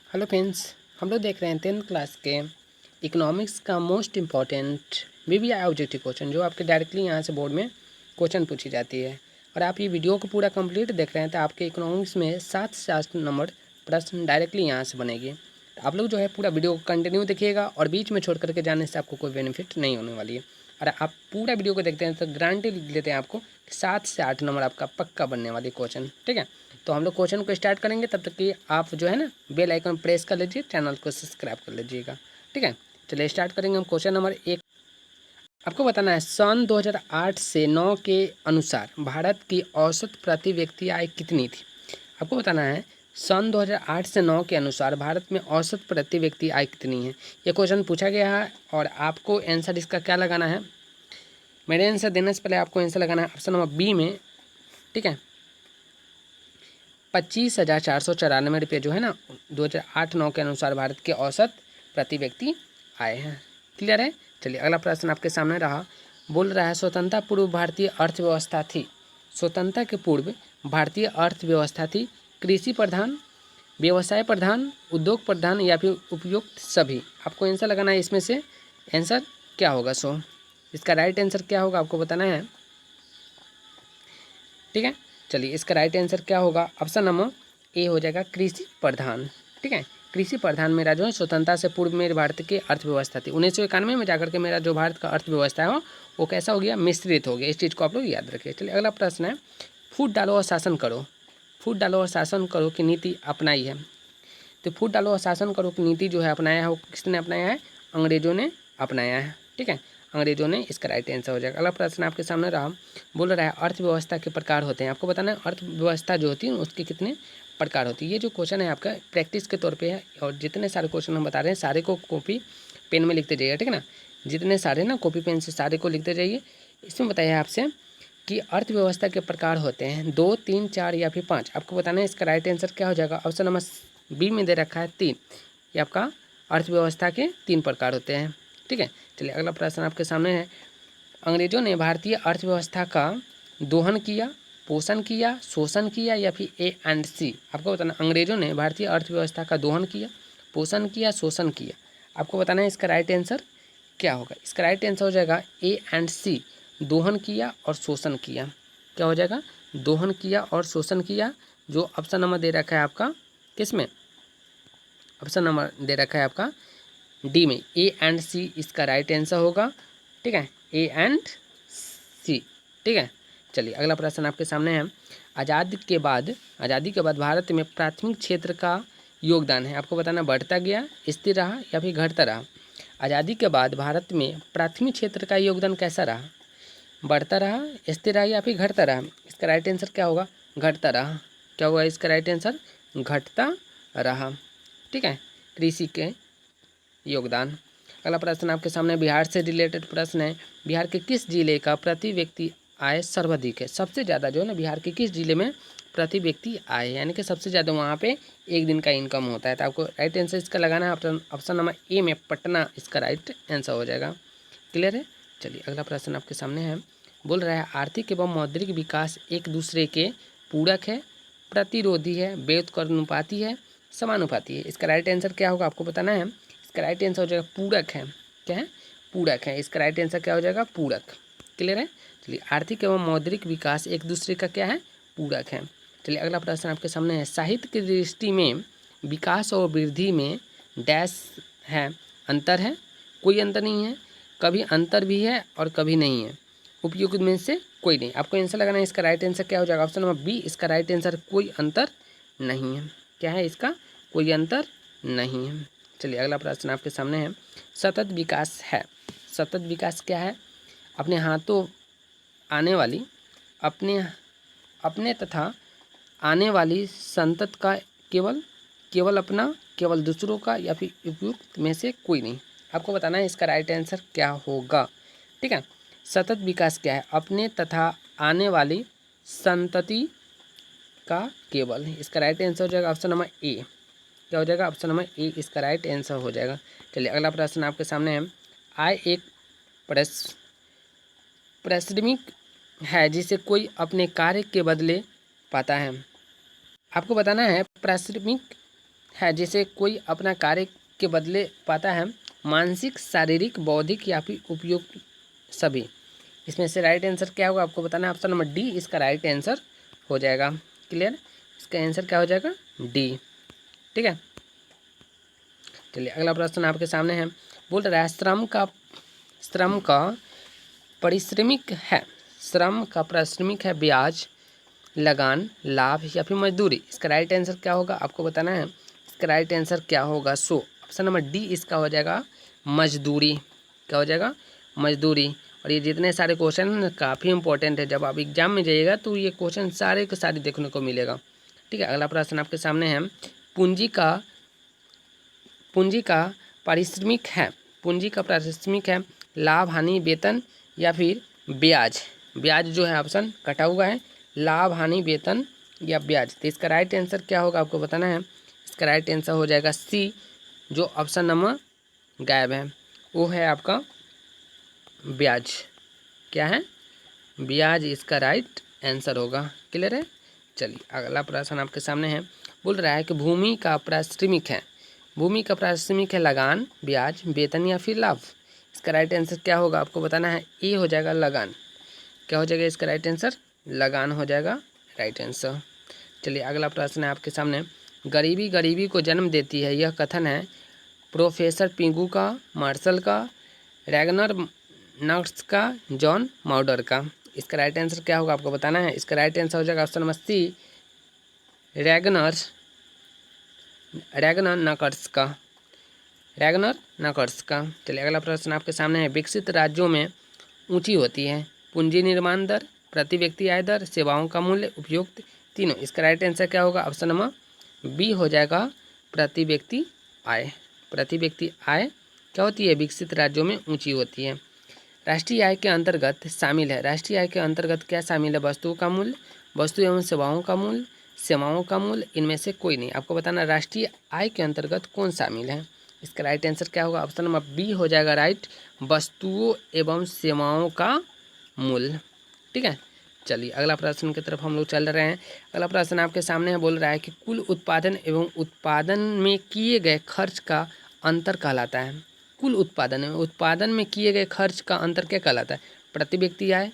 Hello friends, हम लोग देख रहे हैं 10th क्लास के इकोनॉमिक्स का most important VVI objective question, जो आपके डायरेक्टली यहाँ से बोर्ड में क्वेश्चन पूछी जाती है। और आप ये वीडियो को पूरा कंप्लीट देख रहे हैं तो आपके इकोनॉमिक्स में 7 से 8 नंबर प्रश्न डायरेक्टली यहाँ से बनेगी। तो आप लोग जो है पूरा वीडियो को कंटिन्यू देखिएगा और बीच में छोड़ करके जाने से आपको कोई बेनिफिट नहीं होने वाली है। और आप पूरा वीडियो को देखते हैं तो गारंटी लेते हैं आपको 7 से 8 नंबर आपका पक्का बनने वाली क्वेश्चन। ठीक है, तो हम लोग क्वेश्चन को स्टार्ट करेंगे, तब तक कि आप जो है ना बेल आइकन प्रेस कर लीजिए, चैनल को सब्सक्राइब कर लीजिएगा। ठीक है, चलिए स्टार्ट करेंगे हम। क्वेश्चन नंबर 1 आपको बताना है, सन 2008 से 9 के अनुसार भारत की औसत प्रति व्यक्ति आय कितनी थी। आपको बताना है सन 2008 से 9 के अनुसार भारत में औसत प्रति व्यक्ति आय कितनी है। ये क्वेश्चन पूछा गया है और आपको आंसर इसका क्या लगाना है। मेरे आंसर देने से पहले आपको आंसर लगाना है ऑप्शन नंबर बी में। ठीक है, 25,494 रुपये जो है ना 2008-9 के अनुसार भारत के औसत प्रति व्यक्ति आए हैं। क्लियर है। चलिए अगला प्रश्न आपके सामने रहा, बोल रहा है स्वतंत्रता पूर्व भारतीय अर्थव्यवस्था थी। स्वतंत्रता के पूर्व भारतीय अर्थव्यवस्था थी कृषि प्रधान, व्यवसाय प्रधान, उद्योग प्रधान या फिर उपयुक्त सभी। आपको आंसर लगाना है इसमें से आंसर क्या होगा। सो इसका राइट आंसर क्या होगा आपको बताना है। ठीक है, चलिए इसका राइट आंसर क्या होगा। ऑप्शन नंबर ए हो जाएगा कृषि प्रधान। ठीक है, कृषि प्रधान मेरा जो है स्वतंत्रता से पूर्व मेरे भारत की अर्थव्यवस्था थी। 1991 में जाकर के मेरा जो भारत का अर्थव्यवस्था है वो कैसा हो गया, मिश्रित हो गया। इस चीज़ को आप लोग याद रखिए। चलिए अगला प्रश्न है, फूट डालो और शासन करो। फूट डालो और शासन करो की नीति अपनाई है। तो फूट डालो और शासन करो की नीति जो है अपनाया है वो किसने अपनाया है, अंग्रेजों ने अपनाया है। ठीक है, अंग्रेजों ने, इसका राइट आंसर हो जाएगा। अगला प्रश्न आपके सामने रहा, बोल रहा है अर्थव्यवस्था के प्रकार होते हैं। आपको बताना है अर्थव्यवस्था जो होती है उसके कितने प्रकार होती है। ये जो क्वेश्चन है आपका प्रैक्टिस के तौर पे है और जितने सारे क्वेश्चन हम बता रहे हैं सारे को कॉपी पेन में लिखते जाइए। ठीक है ना, जितने सारे ना कॉपी पेन से सारे को लिखते जाइए। इसमें बताइए आपसे कि अर्थव्यवस्था के प्रकार होते हैं 2, 3, 4 या फिर 5। आपको बताना है इसका राइट आंसर क्या हो जाएगा। ऑप्शन नंबर बी में दे रखा है 3। ये आपका अर्थव्यवस्था के 3 प्रकार होते हैं। ठीक है, चलिए अगला प्रश्न आपके सामने है, अंग्रेजों ने भारतीय अर्थव्यवस्था का दोहन किया, पोषण किया, शोषण किया या फिर ए एंड सी। आपको बताना अंग्रेजों ने भारतीय अर्थव्यवस्था का दोहन किया, पोषण किया, शोषण किया। आपको बताना है इसका राइट आंसर क्या होगा। इसका राइट आंसर हो जाएगा ए एंड सी, दोहन किया और शोषण किया। क्या हो जाएगा, दोहन किया और शोषण किया। जो ऑप्शन नंबर दे रखा है आपका किसमें, ऑप्शन नंबर दे रखा है आपका डी में, ए एंड सी इसका राइट आंसर होगा। ठीक है, ए एंड सी। ठीक है, चलिए अगला प्रश्न आपके सामने है, आज़ादी के बाद भारत में प्राथमिक क्षेत्र का योगदान है। आपको बताना बढ़ता गया, स्थिर रहा या फिर घटता रहा। आज़ादी के बाद भारत में प्राथमिक क्षेत्र का योगदान कैसा रहा, बढ़ता रहा, स्थिर रहा या फिर घटता रहा। इसका राइट आंसर क्या होगा, घटता रहा। क्या होगा इसका राइट आंसर, घटता रहा। ठीक है, कृषि के योगदान। अगला प्रश्न आपके सामने बिहार से रिलेटेड प्रश्न है, बिहार के किस जिले का प्रति व्यक्ति आय सर्वाधिक है। सबसे ज़्यादा जो है ना बिहार के किस जिले में प्रति व्यक्ति आय यानी कि सबसे ज़्यादा वहाँ पे एक दिन का इनकम होता है। तो आपको राइट आंसर इसका लगाना है ऑप्शन नंबर ए में पटना, इसका राइट आंसर हो जाएगा। क्लियर है। चलिए अगला प्रश्न आपके सामने है, बोल रहा है आर्थिक एवं मौद्रिक विकास एक दूसरे के पूरक है, प्रतिरोधी है, व्युत्क्रमानुपाती है, समानुपाती है। इसका राइट आंसर क्या होगा आपको बताना है। इसका राइट आंसर हो जाएगा पूरक है। क्या है, पूरक है। इसका राइट आंसर क्या हो जाएगा, पूरक। क्लियर है। चलिए आर्थिक एवं मौद्रिक विकास एक दूसरे का क्या है, पूरक है। चलिए अगला प्रश्न आपके सामने है, साहित्य की दृष्टि में विकास और वृद्धि में डैश है, अंतर है, कोई अंतर नहीं है, कभी अंतर भी है और कभी नहीं है, उपयुक्त में से कोई नहीं। आपको आंसर लगाना है, इसका राइट आंसर क्या हो जाएगा। ऑप्शन नंबर बी, इसका राइट आंसर कोई अंतर नहीं है। क्या है, इसका कोई अंतर नहीं है। चलिए अगला प्रश्न आपके सामने है, सतत विकास है। सतत विकास क्या है, अपने हाथों आने वाली अपने अपने तथा आने वाली संतत का केवल अपना, केवल दूसरों का या फिर उपयुक्त में से कोई नहीं। आपको बताना है इसका राइट आंसर क्या होगा। ठीक है, सतत विकास क्या है, अपने तथा आने वाली संतति का केवल। इसका राइट आंसर हो जाएगा ऑप्शन नंबर ए। क्या हो जाएगा, ऑप्शन नंबर ए इसका राइट आंसर हो जाएगा। चलिए अगला प्रश्न आपके सामने है, आय एक पारिश्रमिक है जिसे कोई अपने कार्य के बदले पाता है। आपको बताना है पारिश्रमिक है जिसे कोई अपना कार्य के बदले पाता है, मानसिक, शारीरिक, बौद्धिक या फिर उपयुक्त सभी। इसमें से राइट आंसर क्या होगा आपको बताना है। ऑप्शन नंबर डी इसका राइट आंसर हो जाएगा। क्लियर, इसका आंसर क्या हो जाएगा, डी। ठीक है, चलिए अगला प्रश्न आपके सामने है। बोल रहा है श्रम का पारिश्रमिक है, श्रम का पारिश्रमिक है ब्याज, लगान, लाभ या फिर मजदूरी। इसका राइट आंसर क्या होगा आपको बताना है। इसका राइट आंसर क्या होगा, सो ऑप्शन नंबर डी इसका हो जाएगा मजदूरी। क्या हो जाएगा, मजदूरी। और ये जितने सारे क्वेश्चन काफ़ी इंपॉर्टेंट है, जब आप एग्जाम में जाइएगा तो ये क्वेश्चन सारे के सारे देखने को मिलेगा। ठीक है, अगला प्रश्न आपके सामने है। पूंजी का पारिश्रमिक है, पूंजी का पारिश्रमिक है लाभ, हानि, वेतन या फिर ब्याज। ब्याज जो है ऑप्शन कटा हुआ है, लाभ, हानि, वेतन या ब्याज। तो इसका राइट आंसर क्या होगा आपको बताना है। इसका राइट आंसर हो जाएगा सी, जो ऑप्शन नंबर गायब है वो है आपका ब्याज। क्या है, ब्याज इसका राइट आंसर होगा। क्लियर है, चलिए अगला प्रश्न आपके सामने है। बोल रहा है कि भूमि का पारिश्रमिक है, भूमि का पारिश्रमिक है लगान, ब्याज, वेतन या फिर लाभ। इसका राइट आंसर क्या होगा आपको बताना है। ए हो जाएगा लगान। क्या हो जाएगा इसका राइट आंसर, लगान हो जाएगा राइट आंसर। चलिए अगला प्रश्न है आपके सामने। गरीबी गरीबी को जन्म देती है, यह कथन है प्रोफेसर पिंगू का, मार्शल का, रैगनर नक्स का, जॉन माउडर का। इसका राइट आंसर क्या होगा आपको बताना है। इसका राइट आंसर हो जाएगा ऑप्शन नंबर सी, रैगनर नकर्स का, रैगनर नकर्स का। चलिए अगला प्रश्न आपके सामने है। विकसित राज्यों में ऊंची होती है पूंजी निर्माण दर, प्रति व्यक्ति आय दर, सेवाओं का मूल्य, उपयुक्त तीनों। इसका राइट आंसर क्या होगा, ऑप्शन नंबर बी हो जाएगा प्रति व्यक्ति आय। प्रति व्यक्ति आय क्या होती है, विकसित राज्यों में ऊंची होती है। राष्ट्रीय आय के अंतर्गत शामिल है, राष्ट्रीय आय के अंतर्गत क्या शामिल है, वस्तुओं का मूल्य, वस्तु एवं सेवाओं का मूल्य, सेवाओं का मूल्य, इनमें से कोई नहीं। आपको बताना राष्ट्रीय आय के अंतर्गत कौन शामिल है। इसका राइट आंसर क्या होगा, ऑप्शन नंबर बी हो जाएगा राइट, वस्तुओं एवं सेवाओं का मूल्य। ठीक है, चलिए अगला प्रश्न की तरफ हम लोग चल रहे हैं। अगला प्रश्न आपके सामने है। बोल रहा है कि कुल उत्पादन एवं उत्पादन में किए गए खर्च का अंतर कहलाता है। कुल उत्पादन में किए गए खर्च का अंतर क्या कहलाता है, प्रति व्यक्ति आय,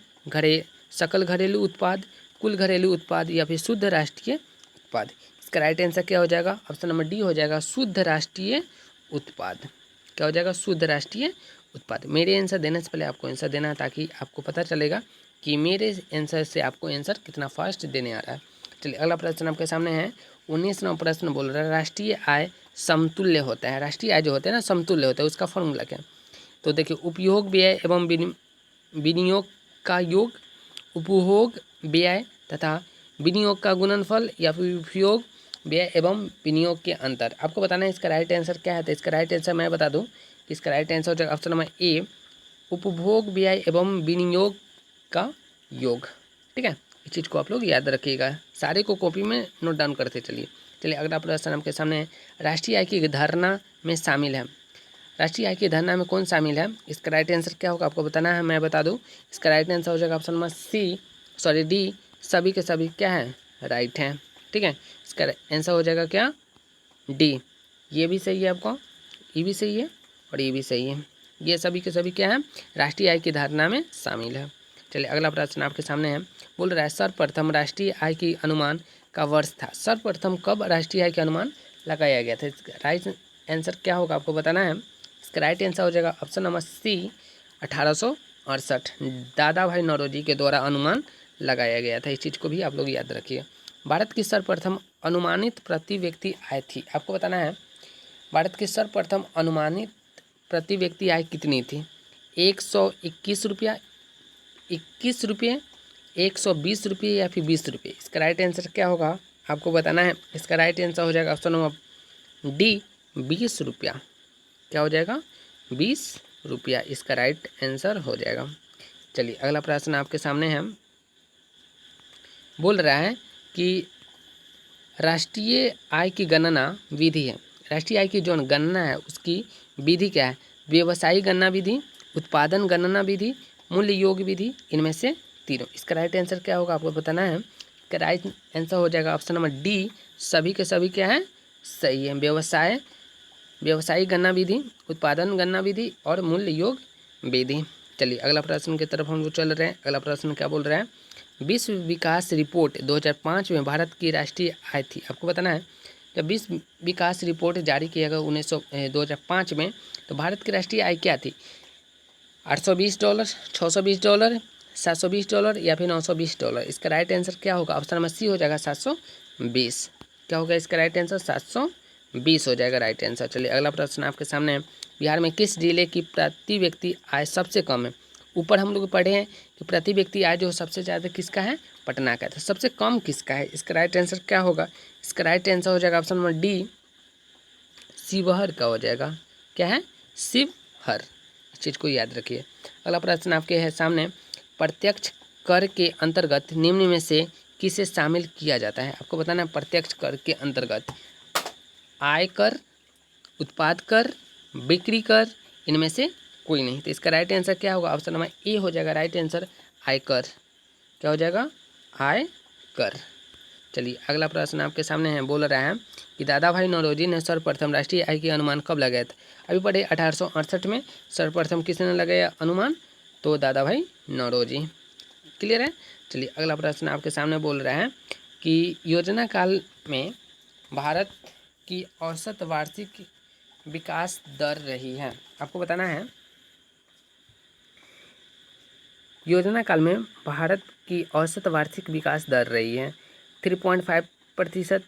सकल घरेलू उत्पाद, कुल घरेलू उत्पाद या फिर शुद्ध राष्ट्रीय उत्पाद। इसका राइट आंसर क्या हो जाएगा, ऑप्शन नंबर डी हो जाएगा शुद्ध राष्ट्रीय उत्पाद। क्या हो जाएगा, शुद्ध राष्ट्रीय उत्पाद। मेरे आंसर देने से पहले आपको आंसर देना है, ताकि आपको पता चलेगा कि मेरे आंसर से आपको आंसर कितना फास्ट देने आ रहा है। चलिए अगला प्रश्न आपके सामने है। 19वां प्रश्न बोल रहा है राष्ट्रीय आय समतुल्य होता है। राष्ट्रीय आय जो होता है ना समतुल्य होता है, उसका फॉर्मूला क्या है। तो देखिए, उपयोग व्यय एवं विनियोग का योग, उपभोग व्यय तथा विनियोग का गुणनफल या फिर उपयोग व्यय एवं विनियोग के अंतर। आपको बताना है इसका राइट आंसर क्या है। तो इसका राइट आंसर मैं बता दूं, इसका राइट आंसर हो जाएगा ऑप्शन नंबर ए, उपभोग व्यय एवं विनियोग का योग। ठीक है, इस चीज़ को आप लोग याद रखिएगा, सारे को कॉपी में नोट डाउन करते चलिए। चलिए अगला प्रश्न आपके सामने है। राष्ट्रीय आय की धारणा में शामिल है, राष्ट्रीय आय की धारणा में कौन शामिल है। इसका राइट आंसर क्या होगा आपको बताना है, मैं बता दूं। इसका राइट आंसर हो जाएगा ऑप्शन नंबर डी, सभी के सभी क्या है, राइट हैं। ठीक है, इसका आंसर हो जाएगा क्या, डी। ये भी सही है आपका, ये भी सही है और ये भी सही है। ये सभी के सभी क्या है, राष्ट्रीय आय की धारणा में शामिल है। चलिए अगला प्रश्न आपके सामने है। बोल रहा है सर्वप्रथम राष्ट्रीय आय की अनुमान का वर्ष था। सर्वप्रथम कब राष्ट्रीय आय का अनुमान लगाया गया था। राइट आंसर क्या होगा आपको बताना है। इसका राइट आंसर हो जाएगा ऑप्शन नंबर सी, 1868 दादा भाई नौरोजी के द्वारा अनुमान लगाया गया था। इस चीज़ को भी आप लोग याद रखिए। भारत की सर्वप्रथम अनुमानित प्रति व्यक्ति आय थी, आपको बताना है भारत की सर्वप्रथम अनुमानित प्रति व्यक्ति आय कितनी थी। 121 रुपया, 21 रुपये, 120 रुपये या फिर 20 रुपये। इसका राइट आंसर क्या होगा आपको बताना है। इसका राइट आंसर हो जाएगा ऑप्शन नंबर डी, 20 रुपया। क्या हो जाएगा, 20 रुपया इसका राइट आंसर हो जाएगा। चलिए अगला प्रश्न आपके सामने है। बोल रहा है कि राष्ट्रीय आय की गणना विधि है, राष्ट्रीय आय की जो गणना है उसकी विधि क्या है। व्यवसायिक गणना विधि, उत्पादन गणना विधि, मूल्य योग विधि, इनमें से तीनों। इसका राइट आंसर क्या होगा आपको बताना है। इसका राइट आंसर हो जाएगा ऑप्शन नंबर डी, सभी के सभी क्या है, सही है। व्यवसायिक गणना विधि, उत्पादन गणना विधि और मूल्य योग विधि। चलिए अगला प्रश्न की तरफ हम लोग चल रहे हैं। अगला प्रश्न क्या बोल रहा है, विश्व विकास रिपोर्ट 2005 में भारत की राष्ट्रीय आय थी। आपको बताना है जब विश्व विकास रिपोर्ट जारी किया गया 2005 में, तो भारत की राष्ट्रीय आय क्या थी? $820, $620, $720 या फिर $920। इसका राइट आंसर क्या होगा? ऑप्शन नंबर सी हो जाएगा 720। क्या होगा इसका राइट आंसर? 720 हो जाएगा राइट आंसर। चलिए अगला प्रश्न आपके सामने है, बिहार में किस जिले की प्रति व्यक्ति आय सबसे कम है? ऊपर हम लोग पढ़े हैं कि प्रति व्यक्ति आय जो सबसे ज़्यादा किसका है? पटना का। तो सबसे कम किसका है? इसका राइट आंसर क्या होगा? इसका राइट आंसर हो जाएगा ऑप्शन नंबर डी, शिवहर का हो जाएगा। क्या है? शिवहर। इस चीज़ को याद रखिए। अगला प्रश्न आपके है सामने, प्रत्यक्ष कर के अंतर्गत निम्न में से किसे शामिल किया जाता है? आपको बताना है प्रत्यक्ष कर के अंतर्गत आय कर, उत्पाद कर, बिक्री कर, इनमें से कोई नहीं। तो इसका राइट आंसर क्या होगा? ऑप्शन नंबर ए हो जाएगा राइट आंसर, आयकर। क्या हो जाएगा? आयकर। चलिए अगला प्रश्न आपके सामने है, बोल रहा है कि दादा भाई नौरोजी ने सर्वप्रथम राष्ट्रीय आय के अनुमान कब लगाया था? अभी पढ़े 1868 में सर्वप्रथम किसने लगाया अनुमान? तो दादा भाई नौरोजी। क्लियर है। चलिए अगला प्रश्न आपके सामने बोल रहा है कि योजना काल में भारत की औसत वार्षिक विकास दर रही है। आपको बताना है योजना काल में भारत की औसत वार्षिक विकास दर रही है 3.5%,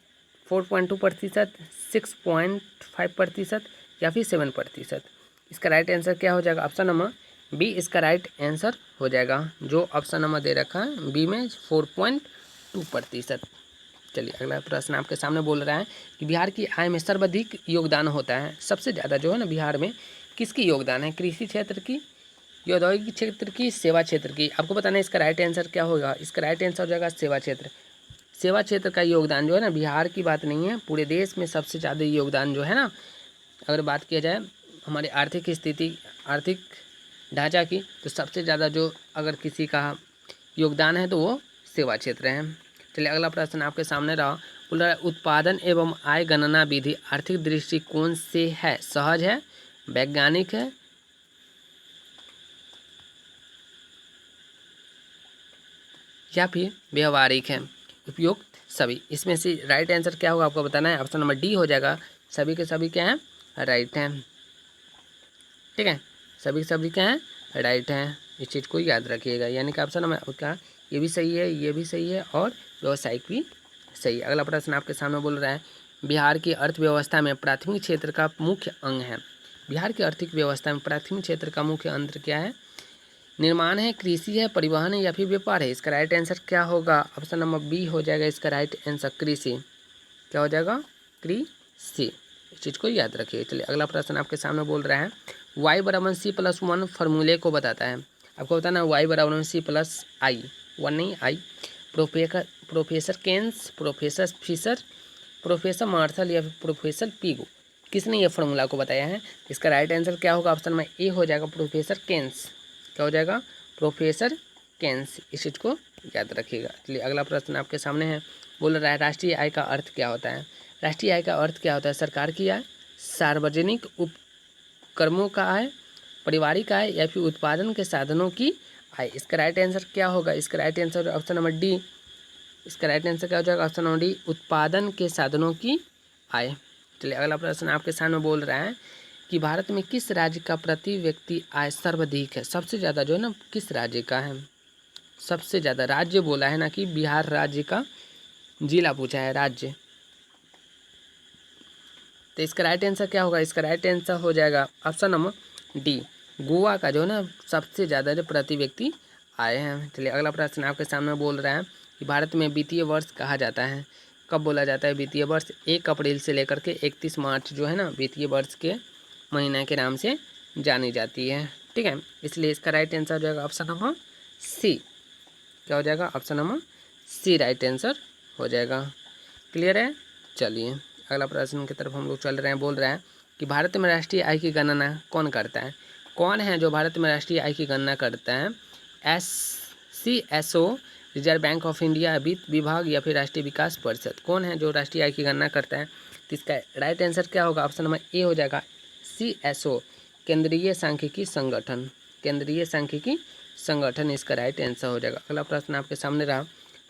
4.2%, 6.5% या फिर 7%। इसका राइट आंसर क्या हो जाएगा? ऑप्शन नंबर बी इसका राइट आंसर हो जाएगा, जो ऑप्शन नंबर दे रखा है बी में 4.2%। चलिए अगला प्रश्न आपके सामने बोल रहा है कि बिहार की आय में सर्वाधिक योगदान होता है, सबसे ज़्यादा जो है ना बिहार में किसकी योगदान है? कृषि क्षेत्र की, औद्योगिक क्षेत्र की, सेवा क्षेत्र की। आपको बताना है इसका राइट आंसर क्या होगा? इसका राइट आंसर हो जाएगा सेवा क्षेत्र। सेवा क्षेत्र का योगदान जो है ना, बिहार की बात नहीं है, पूरे देश में सबसे ज़्यादा योगदान जो है ना, अगर बात किया जाए हमारी आर्थिक स्थिति, आर्थिक ढांचा की, तो सबसे ज़्यादा जो अगर किसी का योगदान है तो वो सेवा क्षेत्र है। चलिए अगला प्रश्न आपके सामने रहा, बोल रहा है उत्पादन एवं आय गणना विधि आर्थिक दृष्टिकोण से है सहज है, वैज्ञानिक है या फिर व्यवहारिक है, उपयुक्त सभी। इसमें से राइट आंसर क्या होगा आपको बताना है। ऑप्शन नंबर डी हो जाएगा, सभी के सभी क्या हैं? राइट हैं। ठीक है, सभी के सभी क्या हैं? राइट हैं। इस चीज़ को याद रखिएगा, यानी कि ऑप्शन नंबर क्या, ये भी सही है, ये भी सही है और व्यवसायिक भी सही है। अगला प्रश्न आपके सामने बोल रहा है, बिहार की अर्थव्यवस्था में प्राथमिक क्षेत्र का मुख्य अंग है। बिहार की आर्थिक व्यवस्था में प्राथमिक क्षेत्र का मुख्य अंग क्या है? निर्माण है, कृषि है, परिवहन है या फिर व्यापार है? इसका राइट आंसर क्या होगा? ऑप्शन नंबर बी हो जाएगा इसका राइट आंसर, कृषि। क्या हो जाएगा? कृषि। इस चीज़ को याद रखिए। चलिए अगला प्रश्न आपके सामने बोल रहा है, y=c+1 फार्मूले को बताता है। आपको बताना है y=c+i, 1 नहीं i। Professor Keynes, professor Fisher, professor Marshall या फिर प्रोफेसर पीगो, किसने ये फार्मूला को बताया है? इसका राइट आंसर क्या होगा? ऑप्शन में ए हो जाएगा, प्रोफेसर केन्स। क्या हो जाएगा? Professor Keynes. इस चीज़ को याद रखिएगा। चलिए अगला प्रश्न आपके सामने है, बोल रहा है राष्ट्रीय आय का अर्थ क्या होता है? राष्ट्रीय आय का अर्थ क्या होता है? सरकार की आय, सार्वजनिक उपक्रमों का आय, पारिवारिक आय या फिर उत्पादन के साधनों की आय। इसका राइट आंसर क्या होगा? इसका right answer option number D. इसका राइट आंसर क्या हो जाएगा? ऑप्शन नंबर डी, उत्पादन के साधनों की आय। चलिए अगला प्रश्न आपके सामने बोल रहा है कि भारत में किस राज्य का प्रति व्यक्ति आय सर्वाधिक है? सबसे ज़्यादा जो है ना, किस राज्य का है? सबसे ज़्यादा राज्य बोला है ना, कि बिहार राज्य का, जिला पूछा है, राज्य। तो इसका राइट आंसर क्या होगा? इसका राइट आंसर हो जाएगा ऑप्शन नंबर डी, गोवा का जो है ना सबसे ज़्यादा जो प्रति व्यक्ति आए हैं। चलिए अगला प्रश्न आपके सामने बोल रहा है कि भारत में वित्तीय वर्ष कहा जाता है, कब बोला जाता है वित्तीय वर्ष? 1 अप्रैल से लेकर के 31 मार्च जो है ना वित्तीय वर्ष के महीना के नाम से जानी जाती है। ठीक है, इसलिए इसका राइट आंसर हो जाएगा ऑप्शन नंबर सी। क्या हो जाएगा? Option number C right answer हो जाएगा। क्लियर है। चलिए अगला प्रश्न की तरफ हम लोग चल रहे हैं, बोल रहा है कि भारत में राष्ट्रीय आय की गणना कौन करता है? कौन है जो भारत में राष्ट्रीय आय की गणना करता है? SCSO, reserve bank of India, वित्त विभाग या फिर राष्ट्रीय विकास परिषद? कौन है जो राष्ट्रीय आय की गणना करता है? तो इसका राइट आंसर क्या होगा? ऑप्शन नंबर ए हो जाएगा CSO, केंद्रीय सांख्यिकी संगठन। केंद्रीय सांख्यिकी संगठन इसका राइट आंसर हो जाएगा। अगला प्रश्न आपके सामने रहा,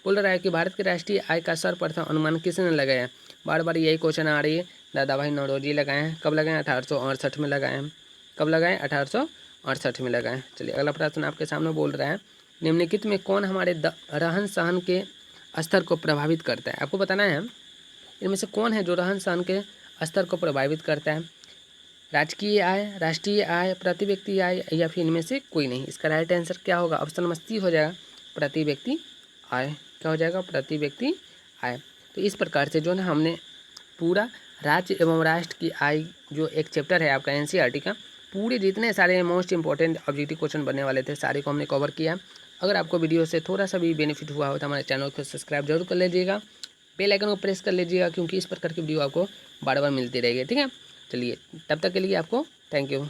बोल रहा है कि भारत की राष्ट्रीय आय का सर्वप्रथम अनुमान किसने लगाया? बार बार यही क्वेश्चन आ रही है। दादा भाई नौरोजी लगाए हैं। कब लगाए? 1868 में लगाए हैं। कब लगाए? 1868 में लगाए। चलिए अगला प्रश्न आपके सामने बोल रहा है, निम्नलिखित में कौन हमारे रहन सहन के स्तर को प्रभावित करता है? आपको बताना है इनमें से कौन है जो रहन सहन के स्तर को प्रभावित करता है। राजकीय आय, राष्ट्रीय आय, प्रति व्यक्ति आय, या फिर इनमें से कोई नहीं। इसका राइट आंसर क्या होगा? ऑप्शन नंबर सी हो जाएगा, प्रति व्यक्ति आय। क्या हो जाएगा? प्रति व्यक्ति आय। तो इस प्रकार से जो ना हमने पूरा राज्य एवं राष्ट्र की आय जो एक चैप्टर है आपका NCERT का, पूरे जितने सारे मोस्ट इंपॉर्टेंट ऑब्जेक्टिव क्वेश्चन बनने वाले थे सारे को हमने कवर किया। अगर आपको वीडियो से थोड़ा सा भी बेनिफिट हुआ हो तो हमारे चैनल को सब्सक्राइब जरूर कर लीजिएगा, बेल आइकन को प्रेस कर लीजिएगा, क्योंकि इस प्रकार की वीडियो आपको बार बार मिलती रहेगी। ठीक है, चलिए तब तक के लिए आपको थैंक यू।